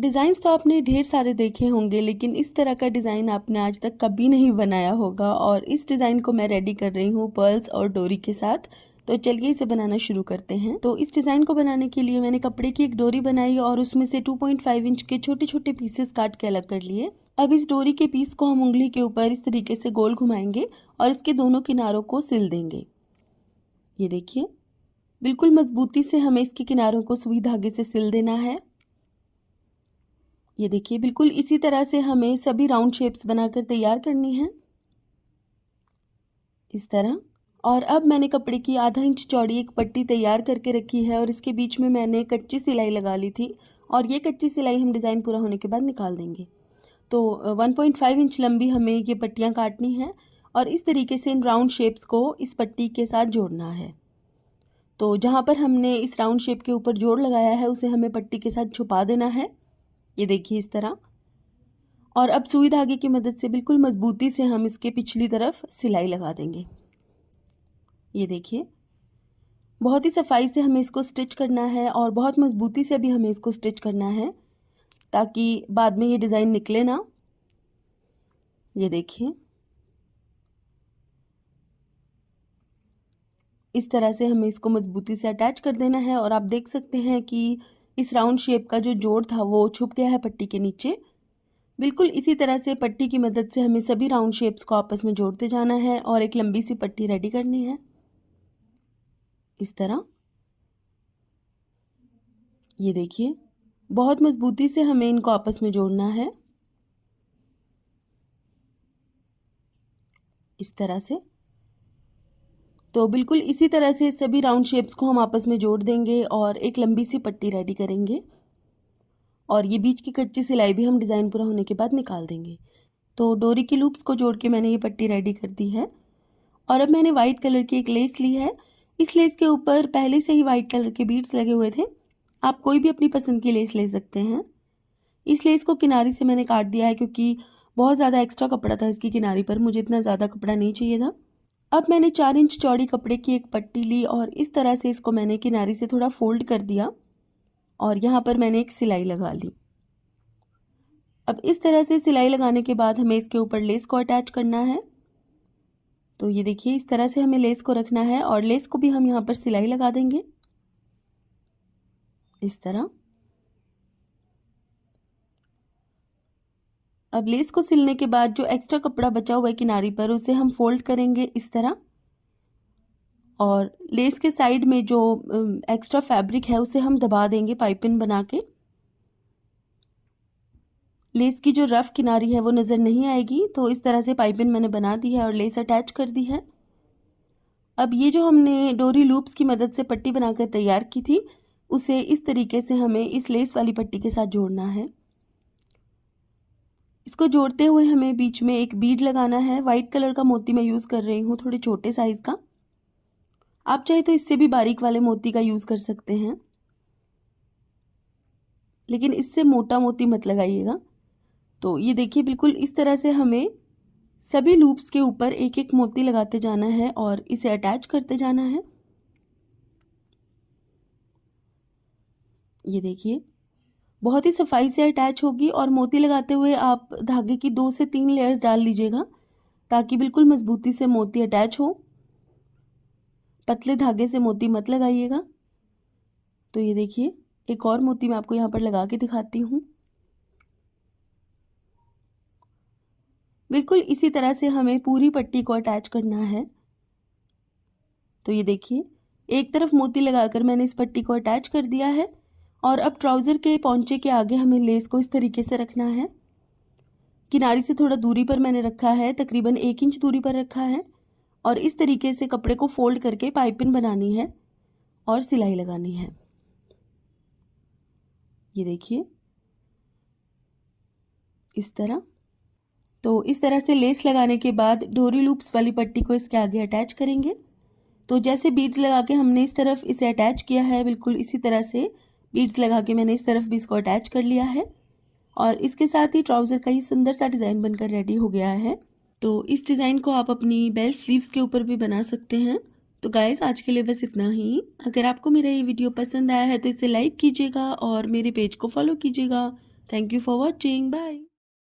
Designs तो आपने ढेर सारे देखे होंगे, लेकिन इस तरह का डिज़ाइन आपने आज तक कभी नहीं बनाया होगा। और इस डिज़ाइन को मैं रेडी कर रही हूँ पर्ल्स और डोरी के साथ। तो चलिए इसे बनाना शुरू करते हैं। तो इस डिज़ाइन को बनाने के लिए मैंने कपड़े की एक डोरी बनाई और उसमें से 2.5 इंच के छोटे छोटे पीसेस काट के अलग कर लिए। अब इस डोरी के पीस को हम उंगली के ऊपर इस तरीके से गोल घुमाएंगे और इसके दोनों किनारों को सिल देंगे। ये देखिए, बिल्कुल मजबूती से हमें इसके किनारों को सुई धागे से सिल देना है। ये देखिए, बिल्कुल इसी तरह से हमें सभी राउंड शेप्स बनाकर तैयार करनी है, इस तरह। और अब मैंने कपड़े की आधा इंच चौड़ी एक पट्टी तैयार करके रखी है और इसके बीच में मैंने कच्ची सिलाई लगा ली थी और ये कच्ची सिलाई हम डिज़ाइन पूरा होने के बाद निकाल देंगे। तो 1.5 इंच लंबी हमें ये पट्टियाँ काटनी हैं और इस तरीके से इन राउंड शेप्स को इस पट्टी के साथ जोड़ना है। तो जहाँ पर हमने इस राउंड शेप के ऊपर जोड़ लगाया है उसे हमें पट्टी के साथ छुपा देना है। ये देखिए इस तरह। और अब सुई धागे की मदद से बिल्कुल मजबूती से हम इसके पिछली तरफ सिलाई लगा देंगे। ये देखिए, बहुत ही सफाई से हमें इसको स्टिच करना है और बहुत मजबूती से भी हमें इसको स्टिच करना है ताकि बाद में ये डिज़ाइन निकले ना। ये देखिए, इस तरह से हमें इसको मजबूती से अटैच कर देना है और आप देख सकते हैं कि इस राउंड शेप का जो जोड़ था वो छुप गया है पट्टी के नीचे। बिल्कुल इसी तरह से पट्टी की मदद से हमें सभी राउंड शेप्स को आपस में जोड़ते जाना है और एक लंबी सी पट्टी रेडी करनी है, इस तरह। ये देखिए, बहुत मजबूती से हमें इनको आपस में जोड़ना है, इस तरह से। तो बिल्कुल इसी तरह से सभी राउंड शेप्स को हम आपस में जोड़ देंगे और एक लंबी सी पट्टी रेडी करेंगे और ये बीच की कच्ची सिलाई भी हम डिज़ाइन पूरा होने के बाद निकाल देंगे। तो डोरी की लूप्स को जोड़ के मैंने ये पट्टी रेडी कर दी है और अब मैंने वाइट कलर की एक लेस ली है। इस लेस के ऊपर पहले से ही वाइट कलर के बीड्स लगे हुए थे। आप कोई भी अपनी पसंद की लेस ले सकते हैं। इस लेस को किनारी से मैंने काट दिया है क्योंकि बहुत ज़्यादा एक्स्ट्रा कपड़ा था इसकी किनारी पर, मुझे इतना ज़्यादा कपड़ा नहीं चाहिए था। अब मैंने 4 इंच चौड़ी कपड़े की एक पट्टी ली और इस तरह से इसको मैंने किनारी से थोड़ा फोल्ड कर दिया और यहाँ पर मैंने एक सिलाई लगा ली। अब इस तरह से सिलाई लगाने के बाद हमें इसके ऊपर लेस को अटैच करना है। तो ये देखिए, इस तरह से हमें लेस को रखना है और लेस को भी हम यहाँ पर सिलाई लगा देंगे, इस तरह। अब लेस को सिलने के बाद जो एक्स्ट्रा कपड़ा बचा हुआ है किनारी पर उसे हम फोल्ड करेंगे, इस तरह। और लेस के साइड में जो एक्स्ट्रा फैब्रिक है उसे हम दबा देंगे पाइपिंग बना के। लेस की जो रफ किनारी है वो नज़र नहीं आएगी। तो इस तरह से पाइपिंग मैंने बना दी है और लेस अटैच कर दी है। अब ये जो हमने डोरी लूप्स की मदद से पट्टी बनाकर तैयार की थी उसे इस तरीके से हमें इस लेस वाली पट्टी के साथ जोड़ना है। इसको जोड़ते हुए हमें बीच में एक बीड लगाना है। वाइट कलर का मोती मैं यूज़ कर रही हूँ, थोड़े छोटे साइज़ का। आप चाहे तो इससे भी बारीक वाले मोती का यूज़ कर सकते हैं, लेकिन इससे मोटा मोती मत लगाइएगा। तो ये देखिए, बिल्कुल इस तरह से हमें सभी लूप्स के ऊपर एक एक मोती लगाते जाना है और इसे अटैच करते जाना है। ये देखिए, बहुत ही सफाई से अटैच होगी और मोती लगाते हुए आप धागे की 2 से 3 लेयर्स डाल लीजिएगा ताकि बिल्कुल मजबूती से मोती अटैच हो। पतले धागे से मोती मत लगाइएगा। तो ये देखिए, एक और मोती मैं आपको यहाँ पर लगा के दिखाती हूँ। बिल्कुल इसी तरह से हमें पूरी पट्टी को अटैच करना है। तो ये देखिए, एक तरफ मोती लगाकर मैंने इस पट्टी को अटैच कर दिया है और अब ट्राउज़र के पौंचे के आगे हमें लेस को इस तरीके से रखना है। किनारी से थोड़ा दूरी पर मैंने रखा है, तकरीबन 1 इंच दूरी पर रखा है और इस तरीके से कपड़े को फोल्ड करके पाइपिंग बनानी है और सिलाई लगानी है। ये देखिए, इस तरह। तो इस तरह से लेस लगाने के बाद डोरी लूप्स वाली पट्टी को इसके आगे अटैच करेंगे। तो जैसे बीड्स लगा के हमने इस तरफ इसे अटैच किया है, बिल्कुल इसी तरह से बीड्स लगा के मैंने इस तरफ भी इसको अटैच कर लिया है और इसके साथ ही ट्राउज़र का ही सुंदर सा डिज़ाइन बनकर रेडी हो गया है। तो इस डिज़ाइन को आप अपनी बेल्ट स्लीव्स के ऊपर भी बना सकते हैं। तो गाइस, आज के लिए बस इतना ही। अगर आपको मेरा ये वीडियो पसंद आया है तो इसे लाइक कीजिएगा और मेरे पेज को फॉलो कीजिएगा। Thank you for watching, bye.